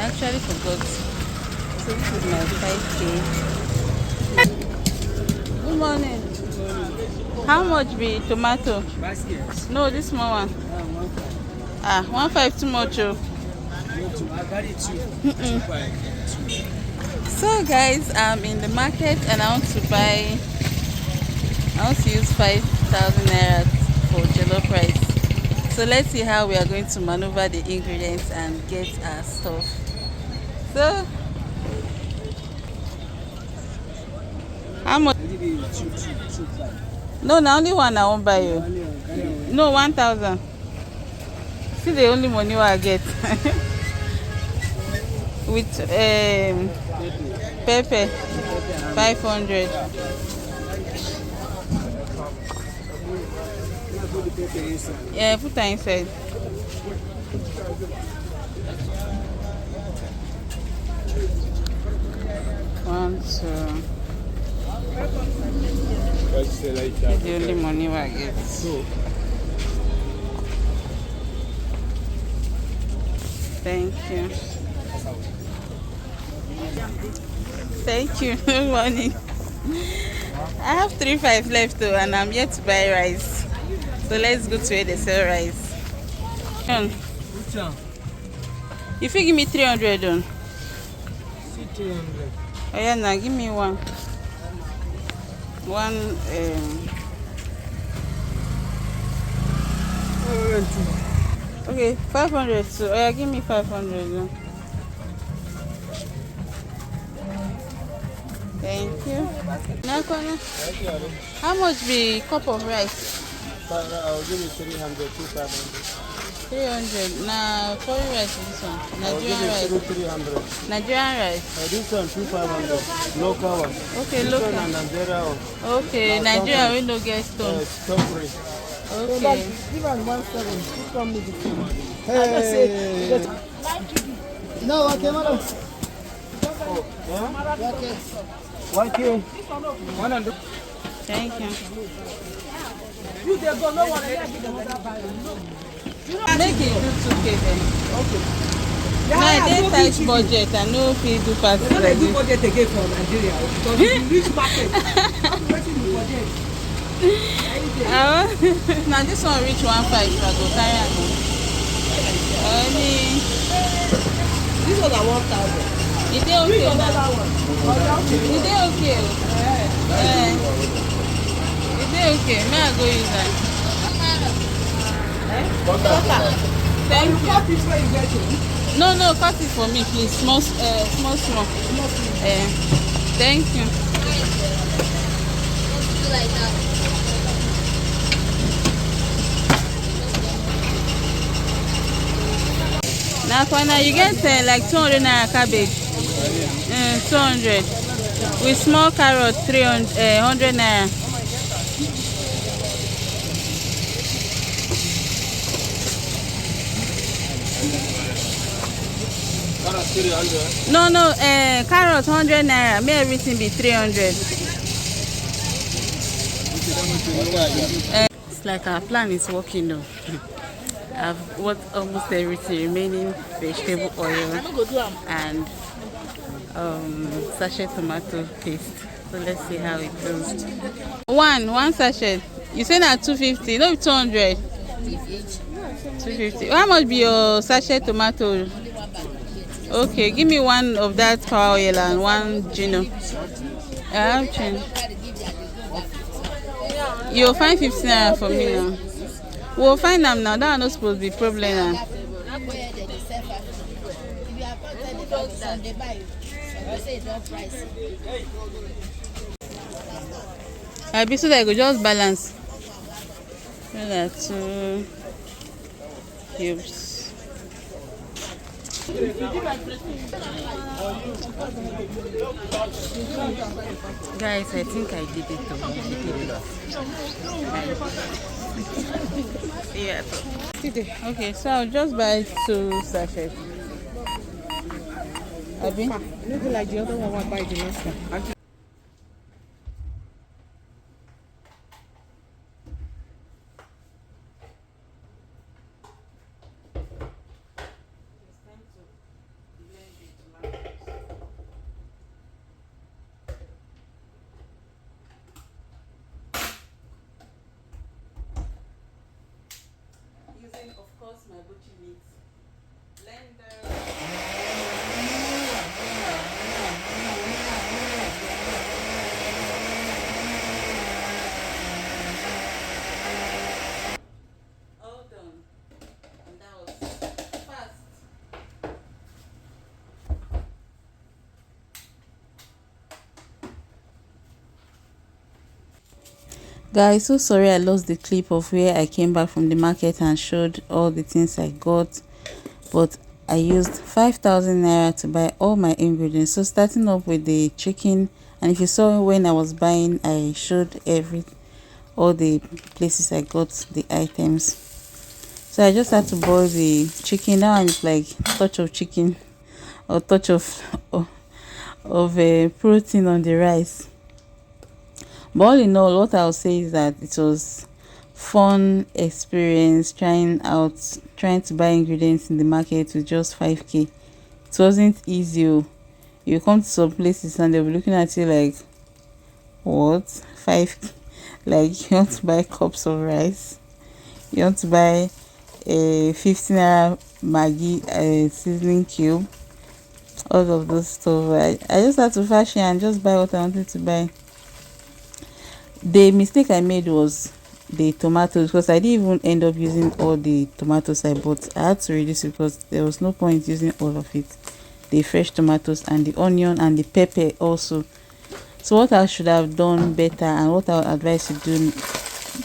actually forgot. So this is my 5K. Good morning. How much be tomato? Basket. No, this small one. 1.5. Ah, 1.5 too much. Oh. I got it too. 2.5. So guys, I'm in the market and I want to use 5,000 naira for jollof rice. So let's see how we are going to maneuver the ingredients and get our stuff. So how much? No, na only one I won't buy you. No, 1,000. See the only money I get. With pepper 500. Yeah, put that inside. One, two. This is the only money I get. Thank you. Thank you. Good morning. I have 3.5 left though, and I'm yet to buy rice. So let's go to where they sell rice. If you give me 300 on. 300. Oh yeah, now give me one. Okay, 500. So oh yeah, give me 500 now. Thank you. How much be cup of rice? I'll give you 300, 500. 300. Now foreign rice is this one. Nigerian rice. 300. Nigerian rice. This one 2,500. Local one. Okay, this local. One and Nigeria one. Okay, Nigeria we no get stone. Stone free. Okay. Give us 1.7. Who come with it? Hey. No, okay, madam. Oh, yeah? Okay. 1K. 100. Thank you. You there go no one there give them other buy. Make it do 2K then. Okay. No, I dey tight budget. I no fit do pass like They do this. budget again for Nigeria because if you reach market, how much you budget? Now this one reach 1.5. I go carry am go. This one are 1,000. It dey okay now. Okay. It dey okay. It dey okay. May I go use that? Thank you. Cut this way you get it. No, cut it for me, please. Small. Thank you. Now, Kwana, you get like 200 naira cabbage. 200. With small carrot, 100 naira. No, carrot 100 naira. May everything be 300. It's like our plan is working though. I've bought almost everything, remaining vegetable oil and sachet tomato paste. So let's see how it goes. One sachet. You say that 250, no 200. 250. How much be your sachet tomato? Okay, give me one of that power oil and one Gino. I have change. You'll find 15 naira for me now. We'll find them now. That are not supposed to be problem now. I be so that I go just balance. So that 2 cubes. Guys, I think I did it. Yeah. Okay, so I'll just buy 2 sachets. Abi? Maybe like the other one I buy the last time. Blend my butcher meat. Blender. All done. And that was fast. Guys, so sorry I lost the clip of where I came back from the market and showed all the things I got, but I used 5,000 naira to buy all my ingredients. So starting up with the chicken, and if you saw when I was buying, I showed all the places I got the items. So I just had to boil the chicken. That one is like touch of chicken or touch of protein on the rice. But all in all, what I'll say is that it was fun experience trying to buy ingredients in the market with just 5k. It wasn't easy. You come to some places and they'll be looking at you like, what, 5, like you want to buy cups of rice, you want to buy a 15 naira Maggi seasoning cube, all of those stuff. I just had to fashion and just buy what I wanted to buy. The mistake I made was the tomatoes, because I didn't even end up using all the tomatoes I bought. I had to reduce it because there was no point using all of it, the fresh tomatoes and the onion and the pepper also. So what I should have done better, and what I would advise you do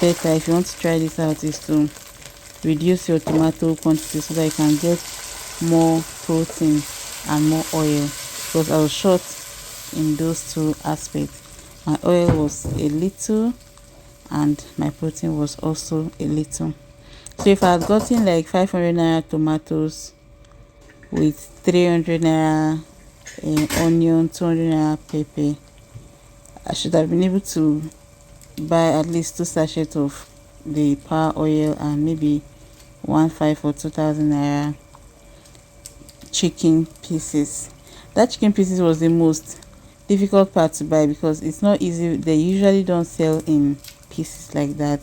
better if you want to try this out, is to reduce your tomato quantity so that you can get more protein and more oil, because I was short in those two aspects. My oil was a little and my protein was also a little. So if I had gotten like 500 naira tomatoes with 300 naira onion, 200 naira pepper, I should have been able to buy at least 2 sachets of the power oil and maybe 1,500 or 2,000 naira chicken pieces. That chicken pieces was the most difficult part to buy because it's not easy. They usually don't sell in pieces like that.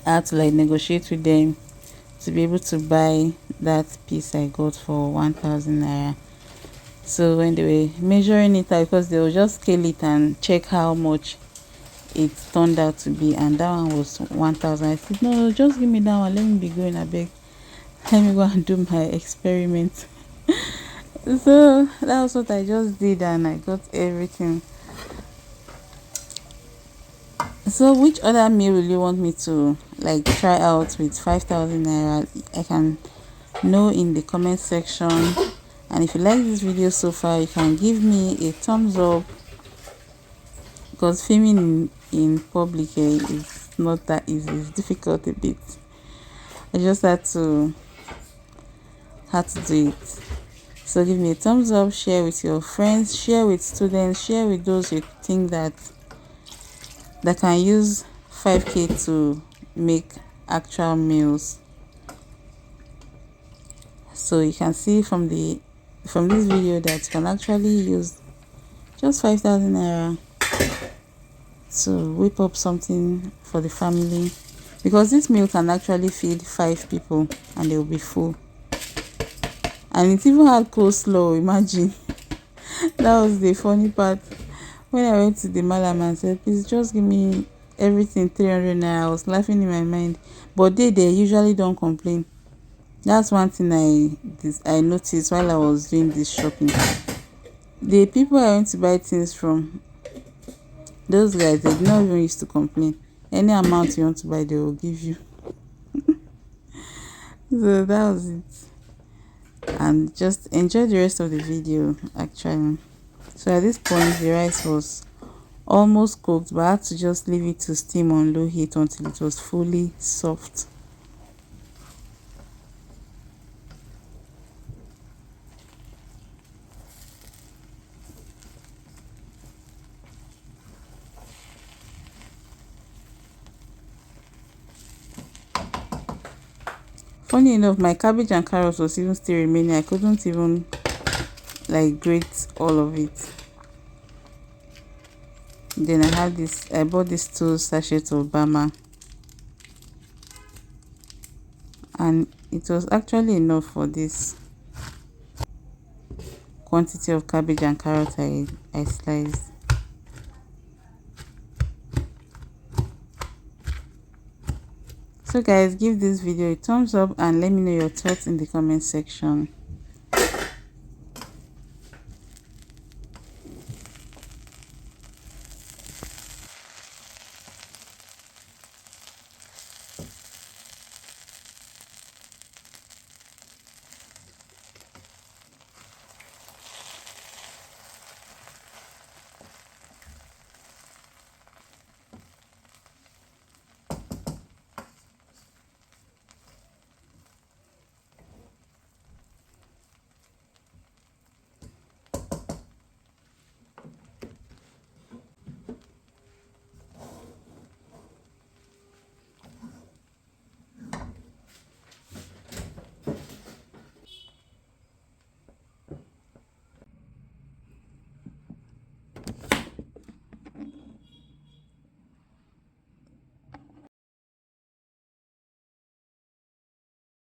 I had to like negotiate with them to be able to buy that piece I got for 1,000 naira. So when they were measuring it out, because they will just scale it and check how much it turned out to be, and that one was 1,000. I said, no, just give me that one, let me be going, I beg, let me go and do my experiment. So that was what I just did, and I got everything. So which other meal will you want me to like try out with 5,000 naira? I can know in the comment section. And if you like this video so far, you can give me a thumbs up, because filming in public is not that easy. It's difficult a bit. I just had to do it. So give me a thumbs up, share with your friends, share with students, share with those you think that can use 5k to make actual meals. So you can see from this video that you can actually use just 5,000 naira to whip up something for the family, because this meal can actually feed 5 people and they will be full. And it even had coleslaw, imagine. That was the funny part. When I went to the malam and said, please just give me everything 300 naira, I was laughing in my mind. But they usually don't complain. That's one thing I noticed while I was doing this shopping. The people I went to buy things from, those guys, they not even used to complain. Any amount you want to buy, they will give you. So that was it. And just enjoy the rest of the video actually. So at this point the rice was almost cooked, but I had to just leave it to steam on low heat until it was fully soft. Funny enough, my cabbage and carrots was even still remaining. I couldn't even like grate all of it. Then I bought these 2 sachets of bama, and it was actually enough for this quantity of cabbage and carrot I sliced. So guys, give this video a thumbs up and let me know your thoughts in the comment section.